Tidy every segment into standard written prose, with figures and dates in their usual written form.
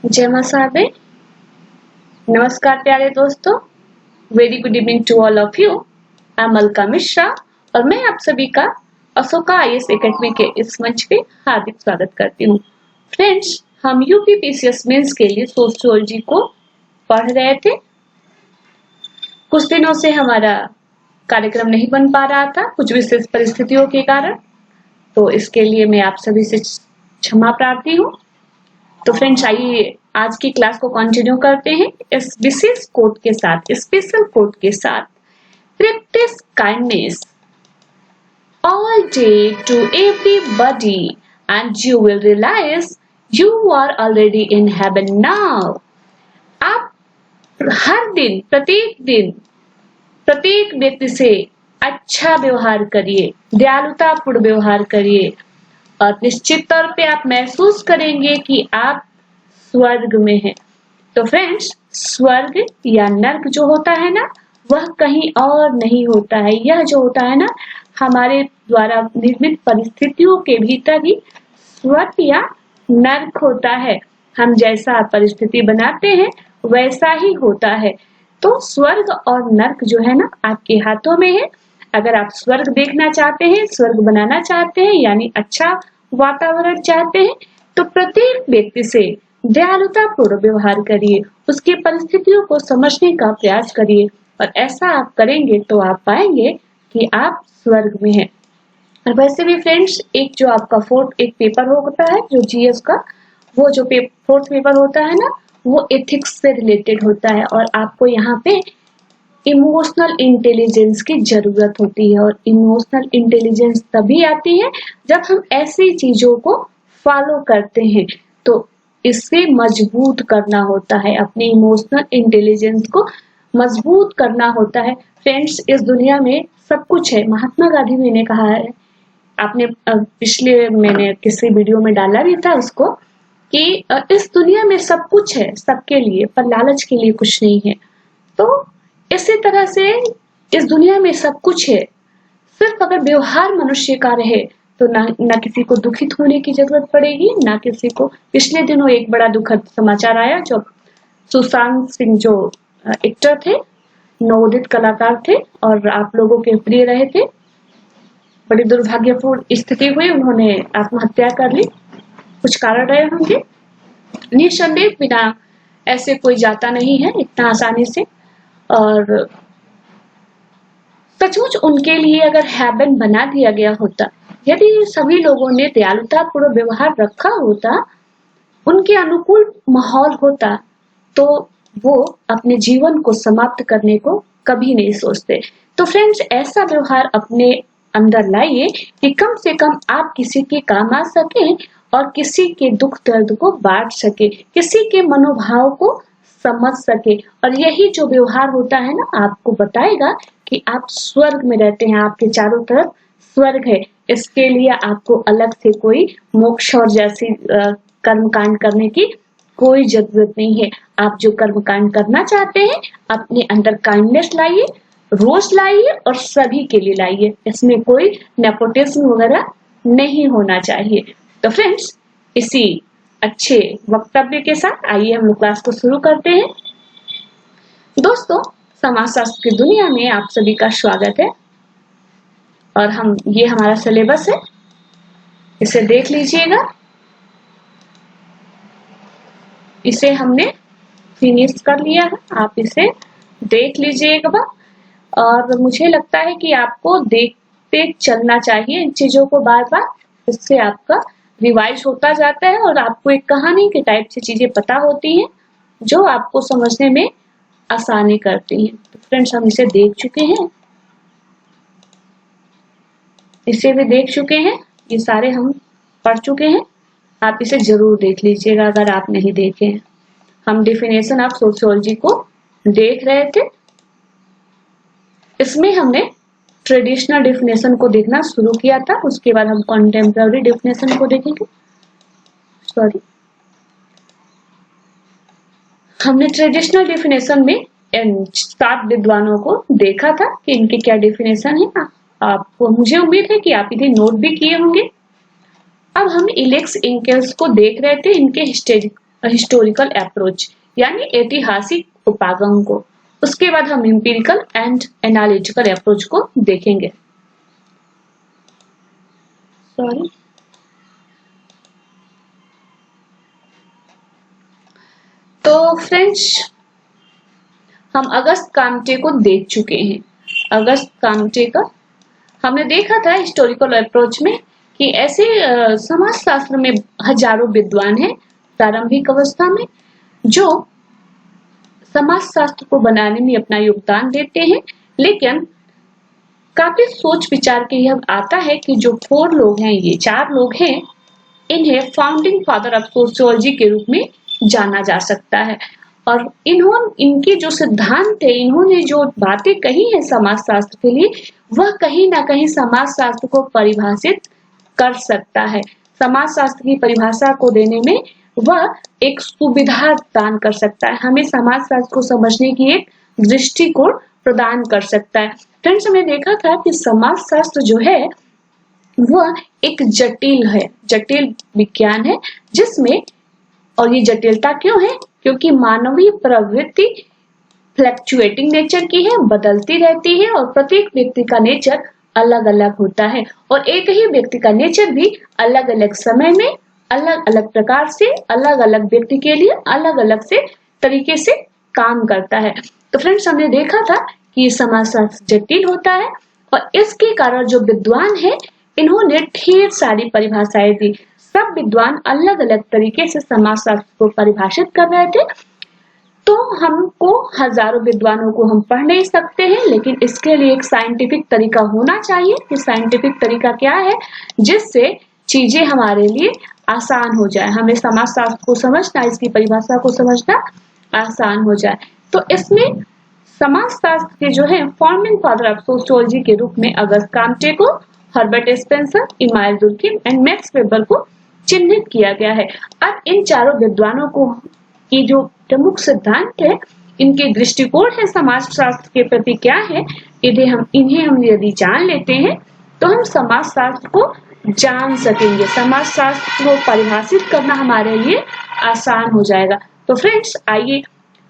जय मां साहबे। नमस्कार प्यारे दोस्तों, very good evening to all of you. I am Alka Mishra और मैं आप सभी का अशोका आईएएस एकेडमी के इस मंच पे हार्दिक स्वागत करती हूँ। फ्रेंड्स, हम यूपी पीसीएस मेंस के लिए सोशियोलॉजी को पढ़ रहे थे। कुछ दिनों से हमारा कार्यक्रम नहीं बन पा रहा था कुछ विशेष परिस्थितियों के कारण, तो इसके लिए मैं आप सभी से क्षमा प्रार्थी हूँ। तो फ्रेंड्स, आइए आज की क्लास को कंटिन्यू करते हैं इस विशेष कोट के साथ, स्पेशल कोट के साथ। Practice kindness all day to everybody and you will realize you are already in heaven now। आप हर दिन, प्रत्येक व्यक्ति से अच्छा व्यवहार करिए, दयालुतापूर्ण व्यवहार करिए और निश्चित तौर पे आप महसूस करेंगे कि आप स्वर्ग में हैं। तो फ्रेंड्स, स्वर्ग या नर्क जो होता है ना, वह कहीं और नहीं होता है। यह जो होता है ना, हमारे द्वारा निर्मित परिस्थितियों के भीतर ही स्वर्ग या नर्क होता है। हम जैसा परिस्थिति बनाते हैं वैसा ही होता है। तो स्वर्ग और नर्क जो है ना, आपके हाथों में है। अगर आप स्वर्ग देखना चाहते हैं, स्वर्ग बनाना चाहते हैं, यानी अच्छा वातावरण चाहते हैं, तो प्रत्येक व्यक्ति से दयालुतापूर्ण व्यवहार करिए, उसकी परिस्थितियों को समझने का प्रयास करिए और ऐसा आप करेंगे तो आप पाएंगे कि आप स्वर्ग में हैं। और वैसे भी फ्रेंड्स, एक जो आपका एक पेपर होता है जो जीएस का, वो जो फोर्थ पेपर होता है ना, वो एथिक्स से रिलेटेड होता है और आपको यहाँ पे इमोशनल इंटेलिजेंस की जरूरत होती है। और इमोशनल इंटेलिजेंस तभी आती है जब हम ऐसी चीजों को फॉलो करते हैं। तो इससे मजबूत करना होता है, अपने इमोशनल इंटेलिजेंस को मजबूत करना होता है। फ्रेंड्स, इस दुनिया में सब कुछ है। महात्मा गांधी जी ने कहा है, आपने पिछले मैंने किसी वीडियो में डाला भी था उसको, कि इस दुनिया में सब कुछ है सबके लिए, पर लालच के लिए कुछ नहीं है। तो इसी तरह से इस दुनिया में सब कुछ है, सिर्फ अगर व्यवहार मनुष्य का रहे तो ना किसी को दुखित होने की जरूरत पड़ेगी, ना किसी को। पिछले दिनों एक बड़ा दुखद समाचार आया, जो सुशांत सिंह जो एक्टर थे, नवोदित कलाकार थे और आप लोगों के प्रिय रहे थे। बड़ी दुर्भाग्यपूर्ण स्थिति हुई, उन्होंने आत्महत्या कर ली। कुछ कारण रहे होंगे, निसंदेह, बिना ऐसे कोई जाता नहीं है इतना आसानी से। और सचमुच उनके लिए अगर हेवन बना दिया गया होता, यदि सभी लोगों ने दयालुतापूर्ण व्यवहार रखा होता, उनके अनुकूल माहौल होता, तो वो अपने जीवन को समाप्त करने को कभी नहीं सोचते। तो फ्रेंड्स, ऐसा व्यवहार अपने अंदर लाइए कि कम से कम आप किसी के काम आ सके और किसी के दुख दर्द को बांट सके, किसी के मनोभाव को समझ सके। और यही जो व्यवहार होता है ना, आपको बताएगा कि आप स्वर्ग में रहते हैं, आपके चारों तरफ स्वर्ग है। इसके लिए आपको अलग से कोई मोक्ष और जैसी कर्मकांड करने की कोई जरूरत नहीं है। आप जो कर्मकांड करना चाहते हैं, अपने अंदर काइंडनेस लाइए, रोज लाइए और सभी के लिए लाइए। इसमें कोई नेपोटिज्म वगैरह नहीं होना चाहिए। तो फ्रेंड्स, इसी अच्छे वक्तव्य के साथ आइए हम लोग क्लास को शुरू करते हैं। दोस्तों, समाजशास्त्र की दुनिया में आप सभी का स्वागत है और ये हमारा सिलेबस है, इसे देख लीजिएगा। इसे हमने फिनिश कर लिया है, आप इसे देख लीजिएगा। और मुझे लगता है कि आपको देखते चलना चाहिए इन चीजों को बार बार, इससे आपका रिवाइज होता जाता है और आपको एक कहानी के टाइप से चीजें पता होती हैं जो आपको समझने में आसानी करती हैं। तो फ्रेंड्स, हम इसे देख चुके हैं, इसे भी देख चुके हैं, ये सारे हम पढ़ चुके हैं। आप इसे जरूर देख लीजिएगा अगर आप नहीं देखे हैं। हम डेफिनेशन ऑफ सोशियोलॉजी को देख रहे थे। इसमें हमने ट्रेडिशनल डेफिनेशन को देखना शुरू किया था, उसके बाद हम कॉन्टेम्पररी डेफिनेशन को देखेंगे। हमने ट्रेडिशनल डेफिनेशन में 7 विद्वानों को देखा था कि इनके क्या डेफिनेशन है। आपको, मुझे उम्मीद है कि आप इन्हें नोट भी किए होंगे। अब हम इलेक्स इंकेल्स को देख रहे थे, इनके हिस्टोरिकल अप्रोच यानी ऐतिहासिक उपागम को। उसके बाद हम एम्पिरिकल एंड एनालिटिकल अप्रोच को देखेंगे। सॉरी, तो फ्रेंड्स, हम अगस्त काम्टे को देख चुके हैं। अगस्त काम्टे का हमने देखा था हिस्टोरिकल अप्रोच में कि ऐसे समाजशास्त्र में हजारों विद्वान हैं प्रारंभिक अवस्था में जो समाजशास्त्र को बनाने में अपना योगदान देते हैं, लेकिन काफी सोच विचार के यह आता है कि जो 4 लोग हैं, ये 4 लोग हैं, इन्हें फाउंडिंग फादर ऑफ सोशियोलॉजी के रूप में जाना जा सकता है। और इनके जो सिद्धांत है, इन्होंने जो बातें कही है समाजशास्त्र के लिए, वह कहीं ना कहीं समाजशास्त्र को परिभाषित कर सकता है। समाजशास्त्र की परिभाषा को देने में वह एक सुविधा प्रदान कर सकता है, हमें समाजशास्त्र को समझने की एक दृष्टिकोण प्रदान कर सकता है। फ्रेंड्स, हमने देखा था कि समाजशास्त्र जो है वह एक जटिल विज्ञान है, जिसमें, और ये जटिलता क्यों है, क्योंकि मानवीय प्रवृत्ति फ्लक्चुएटिंग नेचर की है, बदलती रहती है और प्रत्येक व्यक्ति का नेचर अलग अलग होता है और एक ही व्यक्ति का नेचर भी अलग अलग समय में अलग अलग प्रकार से अलग अलग व्यक्ति के लिए अलग अलग से तरीके से काम करता है। तो फ्रेंड्स, हमने देखा था कि समाजशास्त्र जटिल होता है और इसके कारण जो विद्वान है इन्होंने ढेर सारी परिभाषाएं दी। सब विद्वान अलग अलग तरीके से समाजशास्त्र को परिभाषित कर रहे थे। तो हमको हजारों विद्वानों को हम पढ़ नहीं सकते हैं, लेकिन इसके लिए एक साइंटिफिक तरीका होना चाहिए। कि साइंटिफिक तरीका क्या है, जिससे चीजें हमारे लिए आसान हो जाए, हमें समाजशास्त्र को समझना, इसकी परिभाषा को समझना आसान हो जाए। तो इसमें समाजशास्त्र के जो है फॉर्मिंग फादर ऑफ सोशियोलॉजी के रूप में अगस्त काम्टे को, Herbert Spencer, Emmanuel Durkheim and Max Weber को चिन्हित किया गया है। अब इन चारों विद्वानों को की जो प्रमुख सिद्धांत है, इनके दृष्टिकोण है समाजशास्त्र के प्रति क्या है, इन्हें हम यदि जान लेते हैं तो हम समाजशास्त्र को जान सकेंगे। समाजशास्त्र को परिभाषित करना हमारे लिए आसान हो जाएगा। तो फ्रेंड्स, आइए,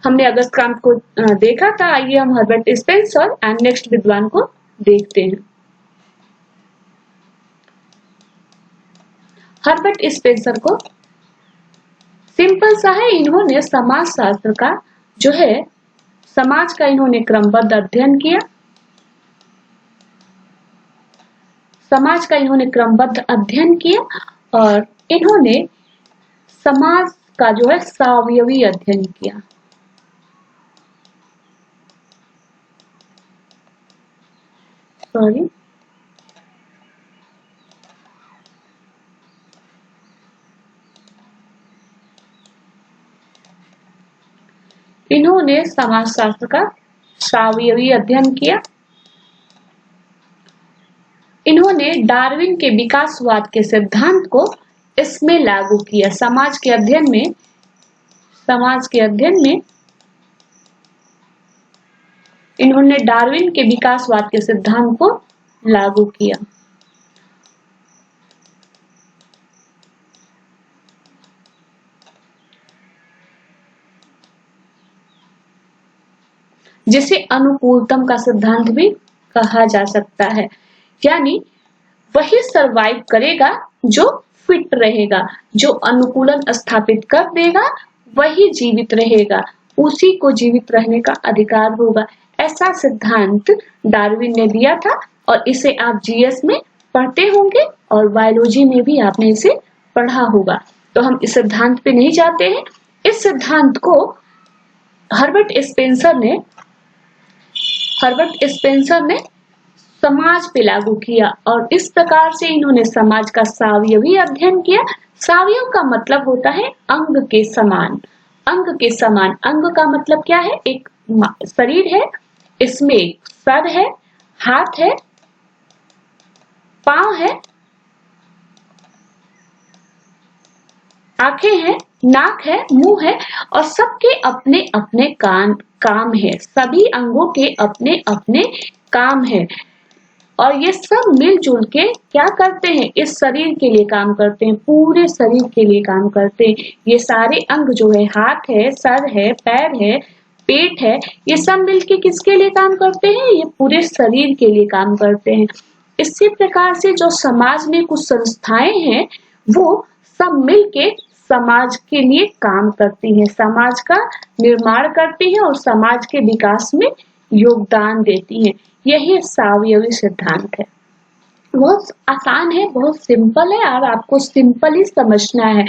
हमने अगस्त काम्टे को देखा था, आइए हम हर्बर्ट स्पेंसर एंड नेक्स्ट विद्वान को देखते हैं। हर्बर्ट स्पेंसर को सिंपल सा है, इन्होंने समाजशास्त्र का जो है समाज का इन्होंने क्रमबद्ध अध्ययन किया, समाज का इन्होंने क्रमबद्ध अध्ययन किया और इन्होंने समाज का जो है सावयवी अध्ययन किया। सॉरी, इन्होंने समाजशास्त्र का सावयवी अध्ययन किया। इन्होंने डार्विन के विकासवाद के सिद्धांत को इसमें लागू किया। समाज के अध्ययन में इन्होंने डार्विन के विकासवाद के सिद्धांत को लागू किया। जिसे अनुकूलतम का सिद्धांत भी कहा जा सकता है, यानी वही सरवाइव करेगा जो फिट रहेगा, जो अनुकूलन स्थापित कर देगा वही जीवित रहेगा, उसी को जीवित रहने का अधिकार होगा। ऐसा सिद्धांत डार्विन ने दिया था और इसे आप जीएस में पढ़ते होंगे और बायोलॉजी में भी आपने इसे पढ़ा होगा। तो हम इस सिद्धांत पे नहीं जाते हैं। इस सिद्धांत को हर्बर्ट स्पेंसर ने समाज पे लागू किया और इस प्रकार से इन्होंने समाज का सावयवी अध्ययन किया। सावयव का मतलब होता है अंग के समान। अंग के समान, अंग का मतलब क्या है, एक शरीर है, इसमें सर है, हाथ है, पांव है, आंखें हैं, नाक है, मुंह है और सबके अपने अपने काम है। सभी अंगों के अपने अपने काम है और ये सब मिलजुल के क्या करते हैं, इस शरीर के लिए काम करते हैं, पूरे शरीर के लिए काम करते हैं। ये सारे अंग जो है, हाथ है, सर है, पैर है, पेट है, ये सब मिलके किसके लिए काम करते हैं, ये पूरे शरीर के लिए काम करते हैं। इसी प्रकार से जो समाज में कुछ संस्थाएं हैं वो सब मिलके समाज के लिए काम करती हैं, समाज का निर्माण करती हैं और समाज के विकास में योगदान देती हैं। यही सावयवी सिद्धांत है। बहुत आसान है, बहुत सिंपल है और आपको सिंपल ही समझना है।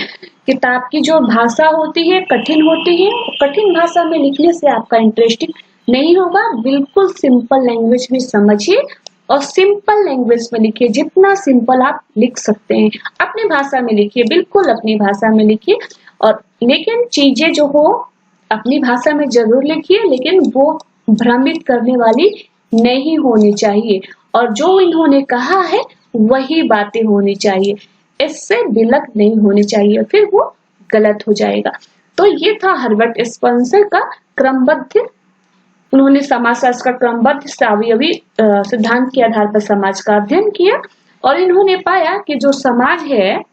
किताब की जो भाषा होती है कठिन होती है, कठिन भाषा में लिखने से आपका इंटरेस्टिंग नहीं होगा। बिल्कुल सिंपल लैंग्वेज में समझिए और सिंपल लैंग्वेज में लिखिए, जितना सिंपल आप लिख सकते हैं अपनी भाषा में लिखिए, बिल्कुल अपनी भाषा में लिखिए। और लेकिन चीजें जो हो अपनी भाषा में जरूर लिखिए, लेकिन वो भ्रमित करने वाली नहीं होनी चाहिए और जो इन्होंने कहा है वही बातें होनी चाहिए, इससे विलग नहीं होनी चाहिए, फिर वो गलत हो जाएगा। तो ये था हर्बर्ट स्पेंसर का क्रमबद्ध, उन्होंने समाजशास्त्र का क्रमबद्ध सावयवी सिद्धांत के आधार पर समाज का अध्ययन किया और इन्होंने पाया कि जो समाज है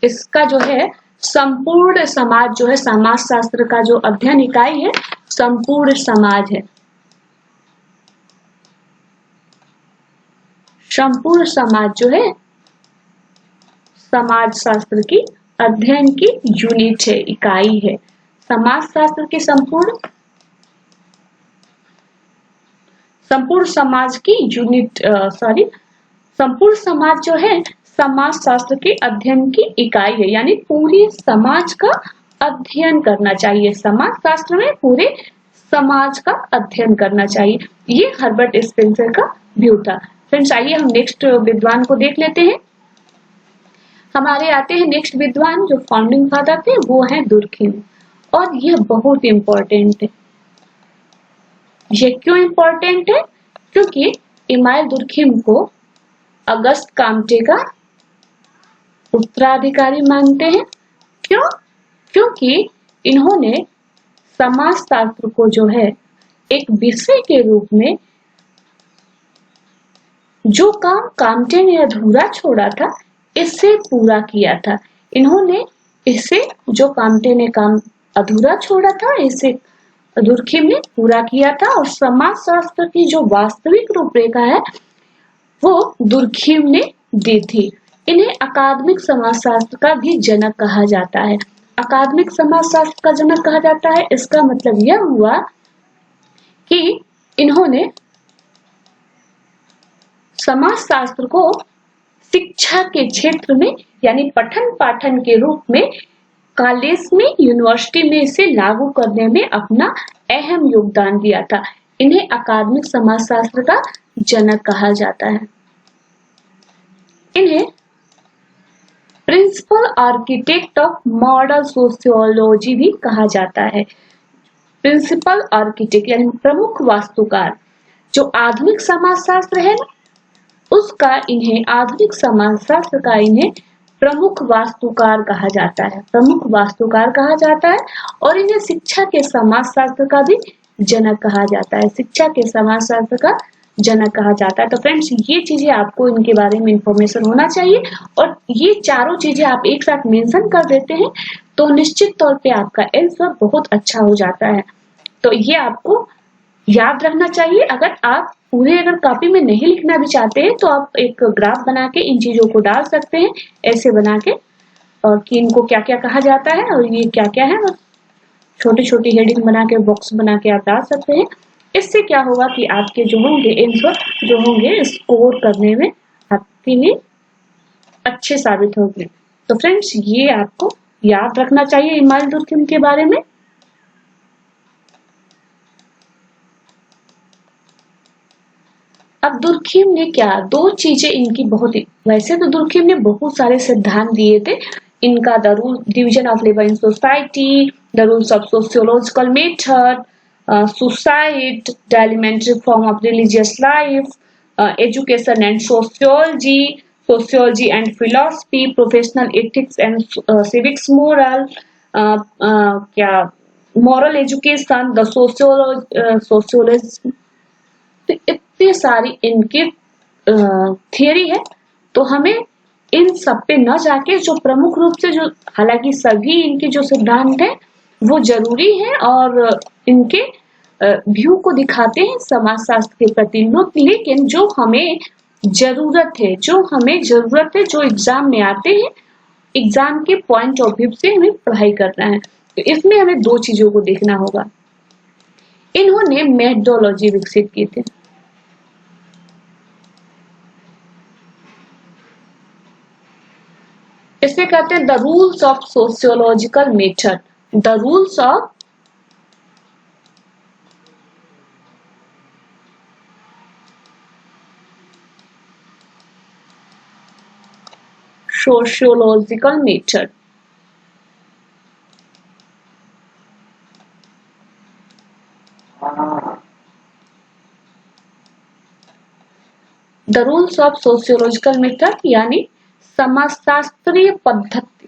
इसका जो है संपूर्ण समाज जो है, समाजशास्त्र का जो अध्ययन इकाई है संपूर्ण समाज है। संपूर्ण समाज जो है समाज शास्त्र की अध्ययन की यूनिट है, इकाई है। समाज शास्त्र की संपूर्ण समाज की यूनिट संपूर्ण समाज जो है समाज शास्त्र के अध्ययन की इकाई है, यानी पूरी समाज का अध्ययन करना चाहिए। समाज शास्त्र में पूरे समाज का अध्ययन करना चाहिए, ये हर्बर्ट स्पेंसर का व्यू था। फ्रेंड्स आइए हम नेक्स्ट विद्वान को देख लेते हैं। हमारे आते हैं नेक्स्ट विद्वान जो फाउंडिंग फादर थे, वो है दुर्खिम। और यह बहुत इंपॉर्टेंट है। ये क्यों इंपॉर्टेंट है? क्योंकि इमाइल दुर्खिम को अगस्त काम्टे का उत्तराधिकारी मानते हैं। क्यों? क्योंकि इन्होंने समाजशास्त्र को जो है एक विषय के रूप में, जो काम काम्टे ने अधूरा छोड़ा था इससे पूरा किया था। इन्होंने इसे, जो काम्टे ने काम अधूरा छोड़ा था, इसे दुर्खिम ने पूरा किया था और समाजशास्त्र की जो वास्तविक रूपरेखा है वो दुर्खिम ने दी थी। इन्हें अकादमिक समाजशास्त्र का भी जनक कहा जाता है। अकादमिक समाजशास्त्र का जनक कहा जाता है, इसका मतलब यह हुआ कि इन्होंने समाजशास्त्र को शिक्षा के क्षेत्र में यानी पठन पाठन के रूप में कॉलेज में, यूनिवर्सिटी में इसे लागू करने में अपना अहम योगदान दिया था। इन्हें अकादमिक समाजशास्त्र का जनक कहा जाता है। इन्हें principal architect of modern sociology भी कहा जाता है। प्रिंसिपल आर्किटेक्ट यानी प्रमुख वास्तुकार। जो आधुनिक समाजशास्त्र है उसका इन्हें, आधुनिक समाजशास्त्र का इन्हें प्रमुख वास्तुकार कहा जाता है, प्रमुख वास्तुकार कहा जाता है। और इन्हें शिक्षा के समाजशास्त्र का भी जनक कहा जाता है, शिक्षा के समाजशास्त्र का जनक कहा जाता है। तो फ्रेंड्स ये चीजें आपको इनके बारे में इंफॉर्मेशन होना चाहिए और ये चारों चीजें आप एक साथ मेंशन कर देते हैं तो निश्चित तौर पे आपका आंसर बहुत अच्छा हो जाता है। तो ये आपको याद रखना चाहिए। अगर आप पूरे अगर कॉपी में नहीं लिखना भी चाहते हैं तो आप एक ग्राफ बना के इन चीजों को डाल सकते हैं, ऐसे बना के, और कि इनको क्या क्या कहा जाता है और ये क्या क्या है, छोटी छोटी हेडिंग बना के, बॉक्स बना के आप डाल सकते हैं। इससे क्या होगा कि आपके जो होंगे आंसर जो होंगे स्कोर करने में आपके लिए अच्छे साबित होंगे। तो फ्रेंड्स ये आपको याद रखना चाहिए इमाइल दुर्खिम के बारे में। अब दुर्खिम ने क्या, दो चीजें इनकी बहुत, वैसे तो दुर्खिम ने बहुत सारे सिद्धांत दिए थे। इनका the rule division of labour in society, the rules of sociological method, suicide, the elementary form of religious life, education and sociology, sociology and philosophy, professional ethics and civics moral, क्या moral education, the sociology. तो इतनी सारी इनकी theory है, तो हमें इन सब पे न जाके जो प्रमुख रूप से जो, हालांकि सभी इनके जो सिद्धांत है वो जरूरी है और इनके व्यू को दिखाते हैं समाजशास्त्र के प्रति, लेकिन जो हमें जरूरत है, जो एग्जाम में आते हैं, एग्जाम के पॉइंट ऑफ व्यू से हमें पढ़ाई करना है, तो इसमें हमें दो चीजों को देखना होगा। इन्होंने मेथोडोलॉजी विकसित की थी। इसे कहते हैं the rules of sociological method, the rules of sociological method. The rules of sociological method यानी समाजशास्त्रीय पद्धति,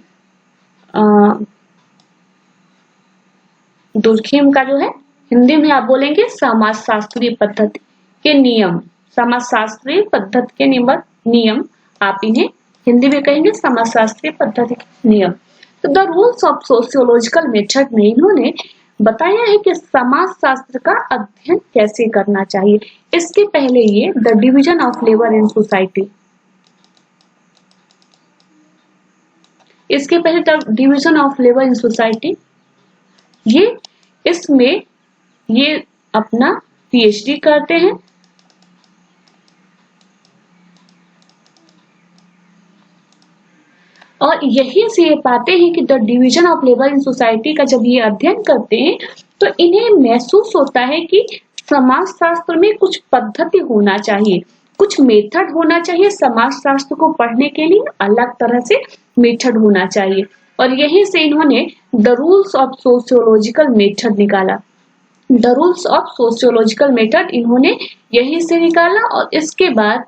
दुर्खिम का जो है हिंदी में आप बोलेंगे समाजशास्त्रीय पद्धति के नियम, समाजशास्त्रीय पद्धति के नियम, आप इन्हें हिंदी में कहेंगे समाजशास्त्रीय पद्धति के नियम। तो the rules of sociological method में इन्होंने बताया है कि समाजशास्त्र का अध्ययन कैसे करना चाहिए। इसके पहले ये the division of labour in society, इसके पहले the division of labour in society, ये इसमें ये अपना पीएचडी करते हैं और यही से ये पाते हैं कि the division of labour in society का जब ये अध्ययन करते हैं तो इन्हें महसूस होता है कि समाजशास्त्र में कुछ पद्धति होना चाहिए, कुछ मेथड होना चाहिए, समाजशास्त्र को पढ़ने के लिए अलग तरह से मेथड होना चाहिए, और यहीं से इन्होंने the rules of sociological method निकाला। The rules of sociological method इन्होंने यहीं से निकाला और इसके बाद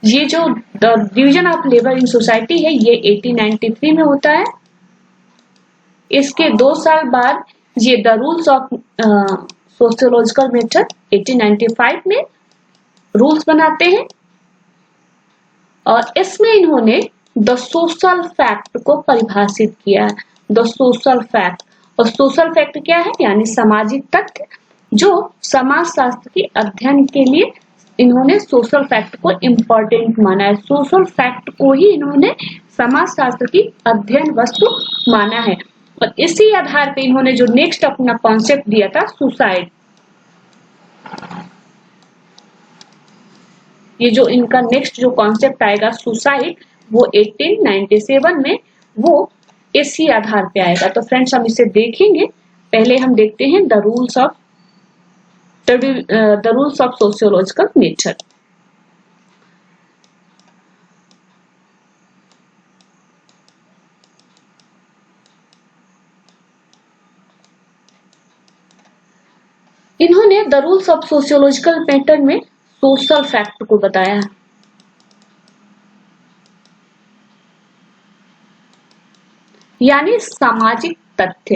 ये जो the division of labour in society है ये 1893 में होता है। इसके 2 साल बाद ये the rules of sociological method 1895 में रूल्स बनाते हैं और इसमें इन्होंने द सोशल फैक्ट को परिभाषित किया है। द सोशल फैक्ट, और सोशल फैक्ट क्या है, यानी सामाजिक तथ्य, जो समाजशास्त्र के अध्ययन के लिए इन्होंने सोशल फैक्ट को इम्पोर्टेंट माना है। सोशल फैक्ट को ही इन्होंने समाजशास्त्र की अध्ययन वस्तु माना है और इसी आधार पे इन्होंने जो नेक्स्ट अपना कॉन्सेप्ट दिया था सुसाइड, ये जो इनका नेक्स्ट जो कॉन्सेप्ट आएगा सुसाइड, वो 1897 में वो इसी आधार पे आएगा। तो फ्रेंड्स हम इसे देखेंगे, पहले हम देखते हैं the rules of sociological method. इन्होंने the rules of sociological method में सोशल फैक्ट को बताया, यानी सामाजिक तथ्य।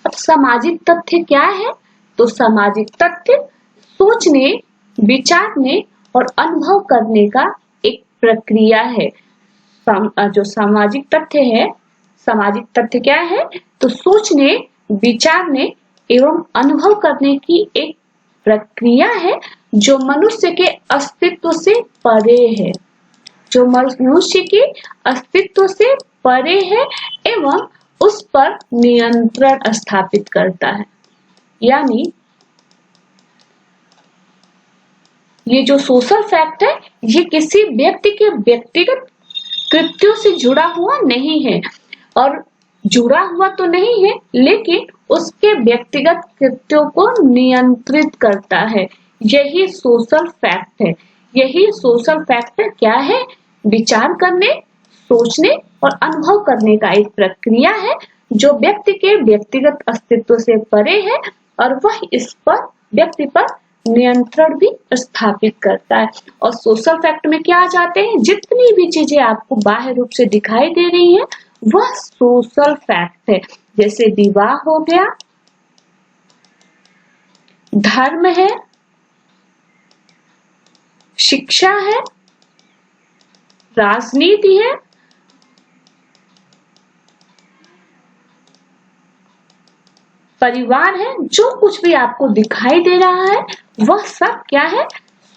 अब सामाजिक तथ्य क्या है, तो सामाजिक तथ्य सोचने, विचारने और अनुभव करने का एक प्रक्रिया है। जो सामाजिक तथ्य है, सामाजिक तथ्य क्या है, तो सोचने, विचारने एवं अनुभव करने की एक प्रक्रिया है जो मनुष्य के अस्तित्व से परे है, जो मनुष्य के अस्तित्व से परे है एवं उस पर नियंत्रण स्थापित करता है। यानी ये जो सोशल फैक्ट है ये किसी व्यक्ति के व्यक्तिगत कृत्यों से जुड़ा हुआ नहीं है, और जुड़ा हुआ तो नहीं है लेकिन उसके व्यक्तिगत कृत्यों को नियंत्रित करता है। यही सोशल फैक्ट है। यही सोशल फैक्ट क्या है, विचार करने, सोचने और अनुभव करने का एक प्रक्रिया है जो व्यक्ति के व्यक्तिगत अस्तित्व से परे है और वह इस पर व्यक्ति पर नियंत्रण भी स्थापित करता है। और सोशल फैक्ट में क्या आ जाते हैं, जितनी भी चीजें आपको बाह्य रूप से दिखाई दे रही हैं वह सोशल फैक्ट है। जैसे विवाह हो गया, धर्म है, शिक्षा है, राजनीति है, परिवार है, जो कुछ भी आपको दिखाई दे रहा है वह सब क्या है?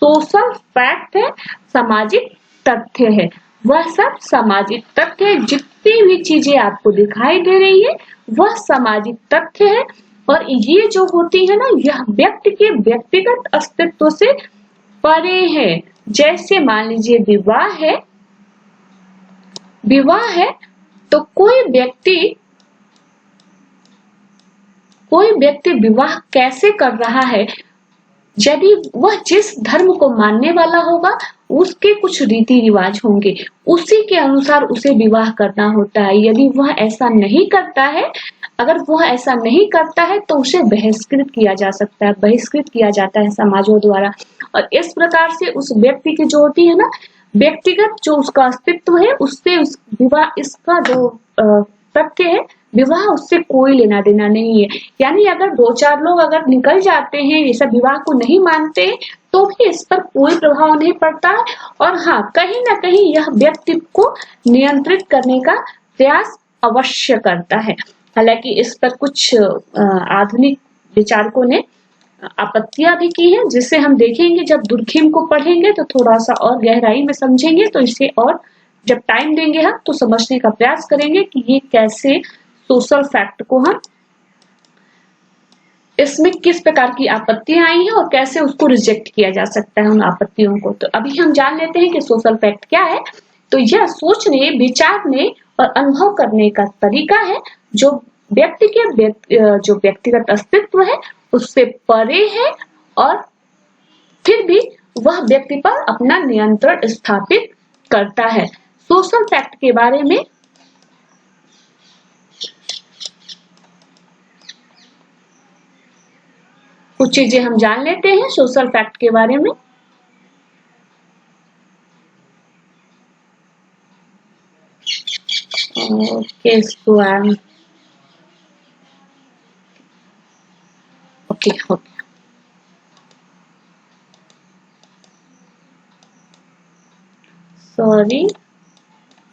सोशल फैक्ट है, सामाजिक तथ्य है। वह सब सामाजिक तथ्य है। जितनी भी चीजें आपको दिखाई दे रही है वह सामाजिक तथ्य है और ये जो होती है ना, यह व्यक्ति के व्यक्तिगत अस्तित्व से परे है। जैसे मान लीजिए विवाह है तो कोई व्यक्ति विवाह कैसे कर रहा है? यदि वह जिस धर्म को मानने वाला होगा उसके कुछ रीति रिवाज होंगे, उसी के अनुसार उसे विवाह करना होता है। यदि वह ऐसा नहीं करता है, अगर वह ऐसा नहीं करता है तो उसे बहिष्कृत किया जा सकता है, बहिष्कृत किया जाता है समाजों द्वारा। और इस प्रकार से उस व्यक्ति की जो होती है ना, व्यक्तिगत जो उसका अस्तित्व है उससे उस विवाह, इसका जो तथ्य है, विवाह उससे कोई लेना देना नहीं है। यानी अगर दो चार लोग अगर निकल जाते हैं, ये सब विवाह को नहीं मानते, तो भी इस पर कोई प्रभाव नहीं पड़ता है। और हाँ, कहीं ना कहीं यह व्यक्ति को नियंत्रित करने का प्रयास अवश्य करता है। हालांकि इस पर कुछ आधुनिक विचारकों ने आपत्तियां भी की है, जिसे हम देखेंगे जब दुर्खिम को पढ़ेंगे तो थोड़ा सा और गहराई में समझेंगे। तो इसे और जब टाइम देंगे हम तो समझने का प्रयास करेंगे कि ये कैसे सोशल फैक्ट को हम, इसमें किस प्रकार की आपत्तियां आई हैं और कैसे उसको रिजेक्ट किया जा सकता है उन आपत्तियों को। तो अभी हम जान लेते हैं कि सोशल फैक्ट क्या है। तो यह सोचने, विचारने और अनुभव करने का तरीका है जो व्यक्ति के जो व्यक्तिगत अस्तित्व है उससे परे है और फिर भी वह व्यक्ति पर अपना नियंत्रण स्थापित करता है। सोशल फैक्ट के बारे में कुछ चीजें हम जान लेते हैं सोशल फैक्ट के बारे में। Okay, sorry,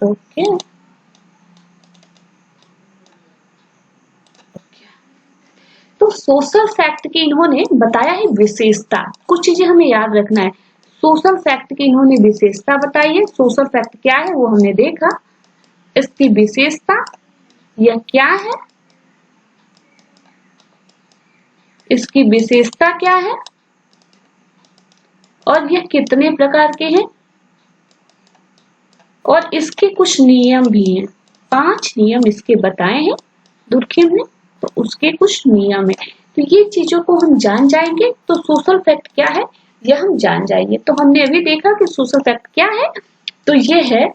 okay. तो सोशल फैक्ट की इन्होंने बताया है विशेषता। कुछ चीजें हमें याद रखना है। सोशल फैक्ट की इन्होंने विशेषता बताई है। सोशल फैक्ट क्या है वो हमने देखा। इसकी विशेषता, यह क्या है, इसकी विशेषता क्या है और यह कितने प्रकार के हैं और इसके कुछ नियम भी हैं। 5 नियम इसके बताए हैं दुर्खिम ने, तो उसके कुछ नियम है। तो ये चीजों को हम जान जाएंगे तो सोशल फैक्ट क्या है यह हम जान जाएंगे। तो हमने अभी देखा कि सोशल फैक्ट क्या है। तो ये है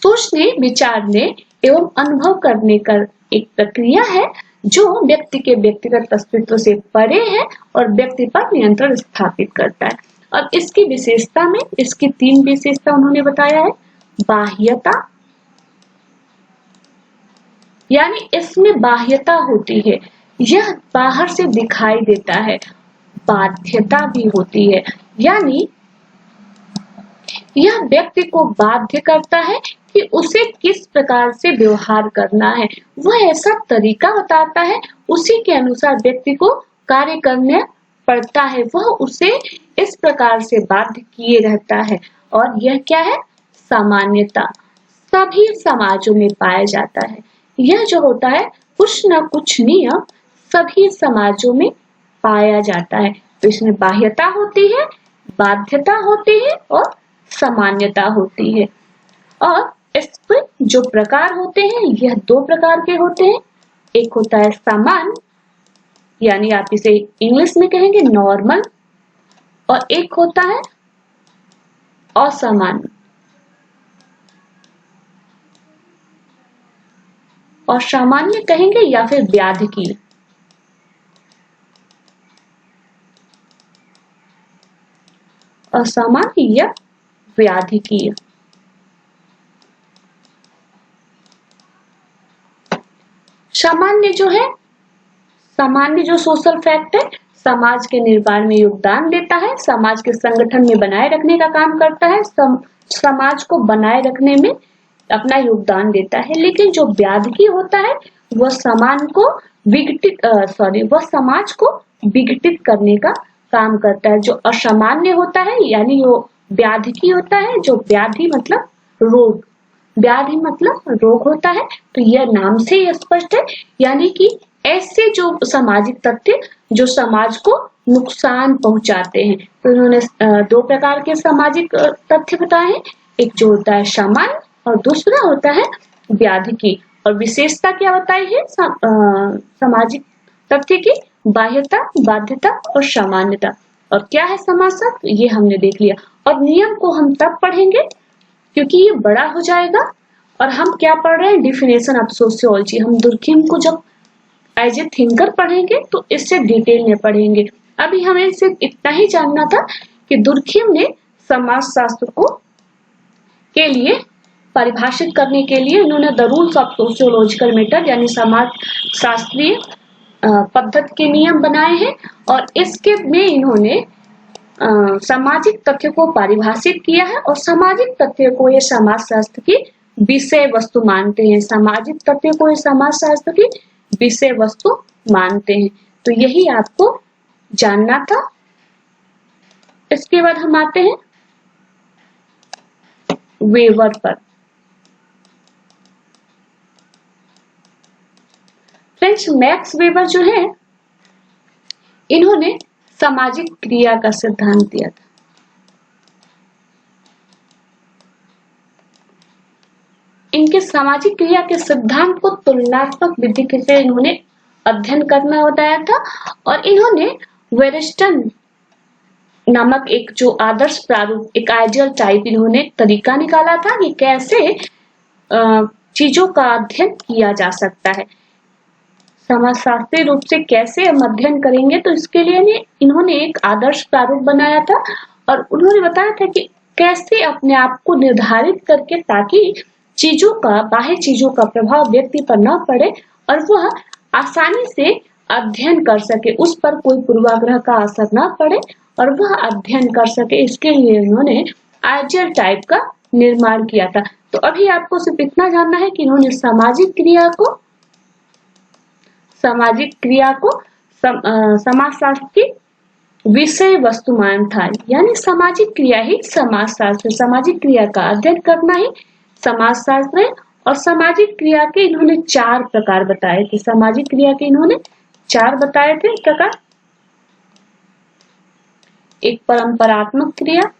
सोचने, विचारने एवं अनुभव करने का एक प्रक्रिया है जो व्यक्ति के व्यक्तिगत अस्तित्व से परे है और व्यक्ति पर नियंत्रण स्थापित करता है। अब इसकी विशेषता में इसकी 3 विशेषता उन्होंने बताया है। बाह्यता, यानी इसमें बाह्यता होती है, यह बाहर से दिखाई देता है। बाध्यता भी होती है, यानी यह व्यक्ति को बाध्य करता है कि उसे किस प्रकार से व्यवहार करना है। वह ऐसा तरीका बताता है, उसी के अनुसार व्यक्ति को कार्य करने पड़ता है। वह उसे इस प्रकार से बाध्य किए रहता है। और यह क्या है? सामान्यता, सभी समाजों में पाया जाता है। यह जो होता है कुछ न कुछ नियम सभी समाजों में पाया जाता है। तो इसमें बाह्यता होती है, बाध्यता होती है और सामान्यता होती है। और इसमें जो प्रकार होते हैं यह 2 प्रकार के होते हैं। एक होता है सामान्य, यानी आप इसे इंग्लिश में कहेंगे नॉर्मल, और एक होता है असामान्य। और सामान्य कहेंगे या फिर व्याधिकीय। असामान्य या व्याधिकीय। सामान्य जो है, सामान्य जो सोशल फैक्ट है, समाज के निर्माण में योगदान देता है, समाज के संगठन में बनाए रखने का काम करता है, समाज को बनाए रखने में अपना योगदान देता है। लेकिन जो व्याधि होता है वह वह समाज को विघटित करने का काम करता है। जो असामान्य होता है यानी वो व्याधि होता है, जो व्याधि मतलब रोग, व्याधि मतलब रोग होता है, तो यह नाम से ही स्पष्ट है। यानी कि ऐसे जो सामाजिक तथ्य जो समाज को नुकसान पहुंचाते हैं। तो इन्होंने दो प्रकार के सामाजिक तथ्य बताए हैं, एक जो होता है सामान्य और दूसरा होता है व्याधि की। और विशेषता क्या बताई है सामाजिक तथ्य की? बाह्यता, बाध्यता और सामान्यता। और क्या है समाजशास्त्र, ये हमने देख लिया। और नियम को हम तब पढ़ेंगे क्योंकि ये बड़ा हो जाएगा। और हम क्या पढ़ रहे हैं? Definition of sociology. हम दुर्खिम को जब एज ए थिंकर पढ़ेंगे तो इससे डिटेल में पढ़ेंगे। अभी हमें सिर्फ इतना ही जानना था कि दुर्खिम ने समाजशास्त्र को के लिए परिभाषित करने के लिए इन्होंने the rules of sociological method यानी समाज शास्त्रीय पद्धति के नियम बनाए हैं। और इसके में इन्होंने सामाजिक तथ्य को परिभाषित किया है और सामाजिक तथ्य को ये समाजशास्त्र की विषय वस्तु मानते हैं। सामाजिक तथ्य को ये समाजशास्त्र की विषय वस्तु मानते हैं। तो यही आपको जानना था। इसके बाद हम आते हैं वेबर पर। फ्रेंड्स, मैक्स वेबर जो है इन्होंने सामाजिक क्रिया का सिद्धांत दिया था। इनके सामाजिक क्रिया के सिद्धांत को तुलनात्मक विधि से इन्होंने अध्ययन करना बताया था। और इन्होंने वेरेस्टन नामक एक जो आदर्श प्रारूप, एक आइडियल टाइप इन्होंने तरीका निकाला था कि कैसे चीजों का अध्ययन किया जा सकता है, समाजशास्त्रीय रूप से कैसे हम अध्ययन करेंगे। तो इसके लिए इन्होंने एक आदर्श प्रारूप बनाया था और उन्होंने बताया था कि कैसे अपने आप को निर्धारित करके ताकि चीजों का, बाह्य चीजों का प्रभाव व्यक्ति पर न पड़े और वह आसानी से अध्ययन कर सके, उस पर कोई पूर्वाग्रह का असर न पड़े और वह अध्ययन कर सके। इसके लिए उन्होंने आइडियल टाइप का निर्माण किया था। तो अभी आपको सिर्फ इतना जानना है कि इन्होंने सामाजिक क्रिया को समाजशास्त्र की विषय वस्तु मान था। यानी सामाजिक क्रिया ही समाजशास्त्र, सामाजिक क्रिया का अध्ययन करना ही समाजशास्त्र है। और सामाजिक क्रिया के इन्होंने 4 प्रकार बताए थे। सामाजिक क्रिया के इन्होंने 4 बताए थे प्रकार। एक परंपरात्मक क्रिया,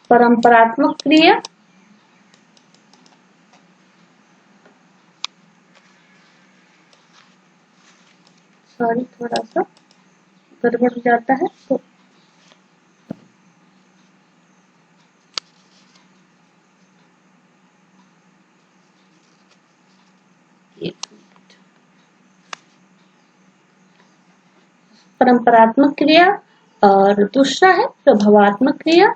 परंपरात्मक क्रिया, सॉरी थोड़ा सा गड़बड़ हो जाता है तो परंपरात्मक क्रिया और दूसरा है प्रभावात्मक क्रिया।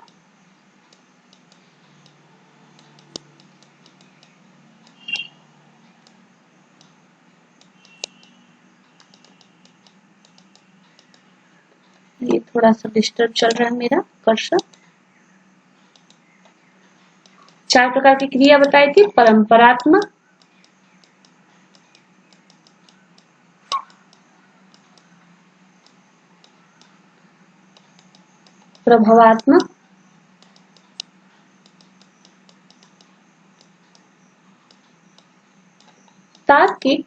ये थोड़ा सा डिस्टर्ब चल रहा है मेरा कर्सर। 4 प्रकार की क्रिया बताई थी, परंपरात्मक, प्रभावात्मक, तार्किक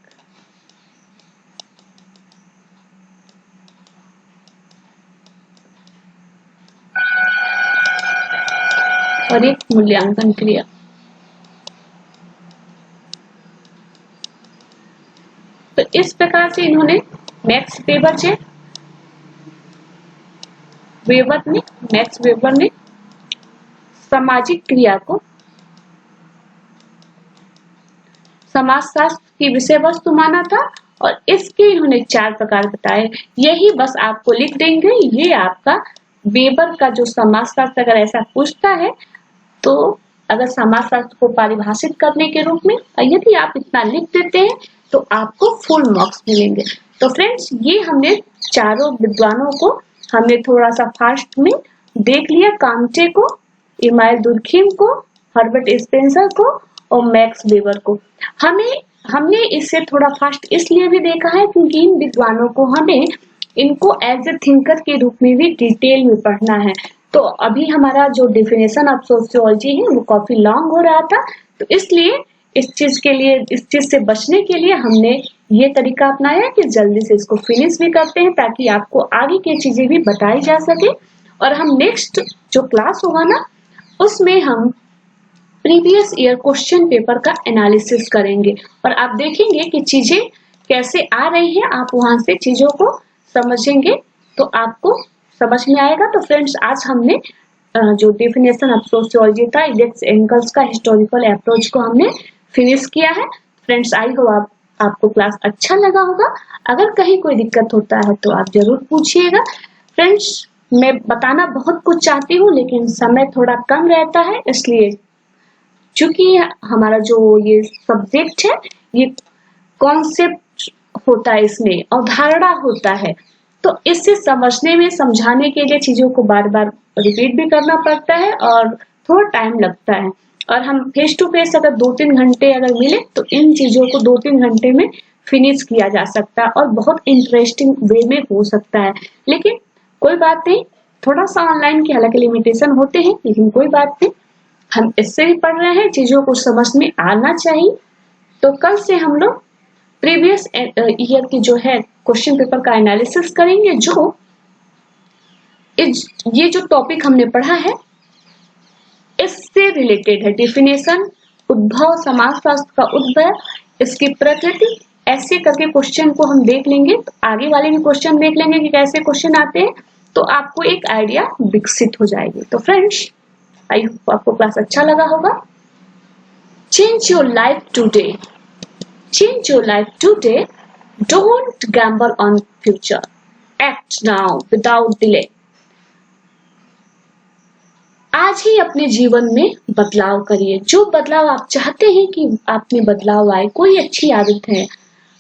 और एक मूल्यांकन क्रिया। तो इस प्रकार से इन्होंने मैक्स वेबर ने सामाजिक क्रिया को समाजशास्त्र की विषय वस्तु माना था और इसके इन्होंने 4 प्रकार बताए, यही बस आपको लिख देंगे। ये आपका वेबर का जो समाजशास्त्र अगर ऐसा पूछता है तो अगर समाजशास्त्र को परिभाषित करने के रूप में यदि आप इतना लिख देते हैं तो आपको फुल मार्क्स मिलेंगे। तो फ्रेंड्स, ये हमने चारों विद्वानों को हमने थोड़ा सा फास्ट में देख लिया, कांटे को, इमानुएल दुर्खीम को, हर्बर्ट स्पेंसर को और मैक्स वेबर को। हमने इससे थोड़ा फास्ट इसलिए भी देखा है क्योंकि इन विद्वानों को हमें इनको एज ए थिंकर के रूप में भी डिटेल में पढ़ना है। तो अभी हमारा जो डेफिनेशन ऑफ सोशियोलॉजी है वो काफी लॉन्ग हो रहा था, तो इसलिए इस चीज से बचने के लिए हमने ये तरीका अपनाया कि जल्दी से इसको फिनिश भी करते हैं ताकि आपको आगे की चीजें भी बताई जा सके। और हम नेक्स्ट जो क्लास होगा ना उसमें हम प्रीवियस ईयर क्वेश्चन पेपर का एनालिसिस करेंगे और आप देखेंगे कि चीजें कैसे आ रही है, आप वहां से चीजों को समझेंगे तो आपको समझ में आएगा। तो फ्रेंड्स, आज हमने जो डेफिनेशन ऑफ सोशियोलॉजी था, इंडेक्स एंगल्स का हिस्टोरिकल अप्रोच को हमने फिनिश किया है। फ्रेंड्स, आई होप आपको क्लास अच्छा लगा होगा। अगर कहीं कोई दिक्कत होता है तो आप जरूर पूछिएगा। फ्रेंड्स, मैं बताना बहुत कुछ चाहती हूँ लेकिन समय थोड़ा कम रहता है, इसलिए चूंकि हमारा जो ये सब्जेक्ट है ये कॉन्सेप्ट होता है, इसमें अवधारणा होता है, तो इससे समझने में समझाने के लिए चीजों को बार बार रिपीट भी करना पड़ता है और थोड़ा टाइम लगता है। और हम फेस टू फेस अगर 2-3 घंटे अगर मिले तो इन चीजों को 2-3 घंटे में फिनिश किया जा सकता है और बहुत इंटरेस्टिंग वे में हो सकता है। लेकिन कोई बात नहीं, थोड़ा सा ऑनलाइन के हालांकि लिमिटेशन होते हैं लेकिन कोई बात नहीं, हम इससे भी पढ़ रहे हैं, चीजों को समझ में आना चाहिए। तो कल से हम लोग प्रीवियस ईयर की जो है क्वेश्चन पेपर का एनालिसिस करेंगे। ये जो टॉपिक हमने पढ़ा है इससे रिलेटेड है, डेफिनेशन, उद्भव, समाजशास्त्र का उद्भव, इसकी प्रकृति, ऐसे करके क्वेश्चन को हम देख लेंगे। तो आगे वाले भी क्वेश्चन देख लेंगे कि कैसे क्वेश्चन आते हैं, तो आपको एक आइडिया विकसित हो जाएगी। तो फ्रेंड्स, आई होप आपको क्लास अच्छा लगा होगा। Change your life today, change your life today, don't Gamble on future, act now without delay. आज ही अपने जीवन में बदलाव करिए, जो बदलाव आप चाहते हैं कि आप में बदलाव आए, कोई अच्छी आदत है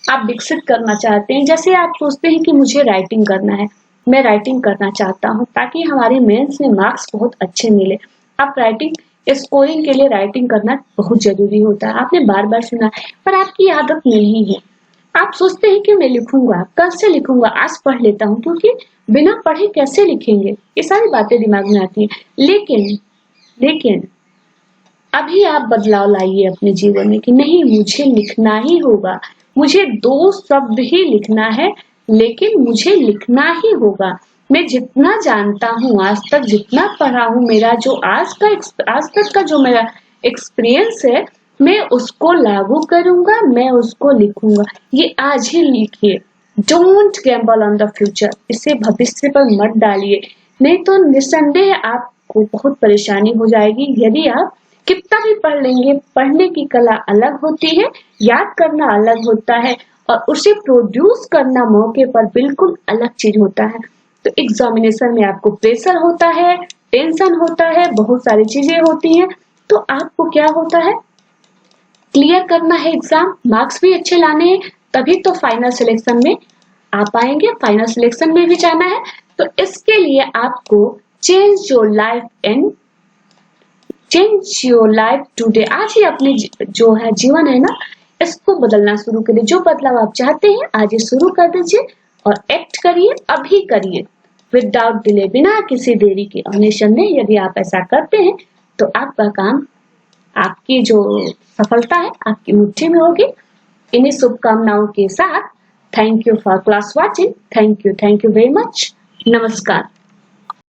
आप विकसित करना चाहते हैं, जैसे आप सोचते हैं कि मुझे राइटिंग करना है, मैं राइटिंग करना चाहता हूँ ताकि हमारे मेंस में मार्क्स बहुत अच्छे मिले। आप राइटिंग स्कोरिंग के लिए राइटिंग करना बहुत जरूरी होता है, आपने बार बार सुना, पर आपकी आदत नहीं है। आप सोचते हैं कि मैं लिखूंगा, कल से लिखूंगा, आज पढ़ लेता हूँ, क्योंकि बिना पढ़े कैसे लिखेंगे, ये सारी बातें दिमाग में आती हैं। लेकिन अभी आप बदलाव लाइए अपने जीवन में कि नहीं, मुझे लिखना ही होगा, मुझे 2 शब्द ही लिखना है, लेकिन मुझे लिखना ही होगा। मैं जितना जानता हूँ आज तक, जितना पढ़ा हूँ, मेरा जो आज तक का जो मेरा एक्सपीरियंस है, मैं उसको लागू करूंगा, मैं उसको लिखूंगा। ये आज ही लिखिए, don't Gamble on the future, इसे भविष्य पर मत डालिए, नहीं तो निस्संदेह आपको बहुत परेशानी हो जाएगी। यदि आप कितना भी पढ़ लेंगे, पढ़ने की कला अलग होती है, याद करना अलग होता है और उसे प्रोड्यूस करना मौके पर बिल्कुल अलग चीज होता है। तो एग्जामिनेशन में आपको प्रेशर होता है, टेंशन होता है, बहुत सारी चीजें होती हैं, तो आपको क्या होता है, क्लियर करना है एग्जाम, मार्क्स भी अच्छे लाने हैं, तभी तो फाइनल सिलेक्शन में आ पाएंगे, फाइनल सिलेक्शन में भी जाना है। तो इसके लिए आपको चेंज योर लाइफ टुडे, आज ही अपनी जो है जीवन है ना, इसको बदलना शुरू करिए। जो बदलाव आप चाहते हैं आज ही शुरू कर दीजिए और एक्ट करिए, अभी करिए, विदाउट डिले, बिना किसी देरी के। और निसंदेह यदि आप ऐसा करते हैं तो आपका काम, आपकी जो सफलता है आपकी मुट्ठी में होगी। इन्हीं शुभकामनाओं के साथ thank you for class watching, thank you very much, नमस्कार।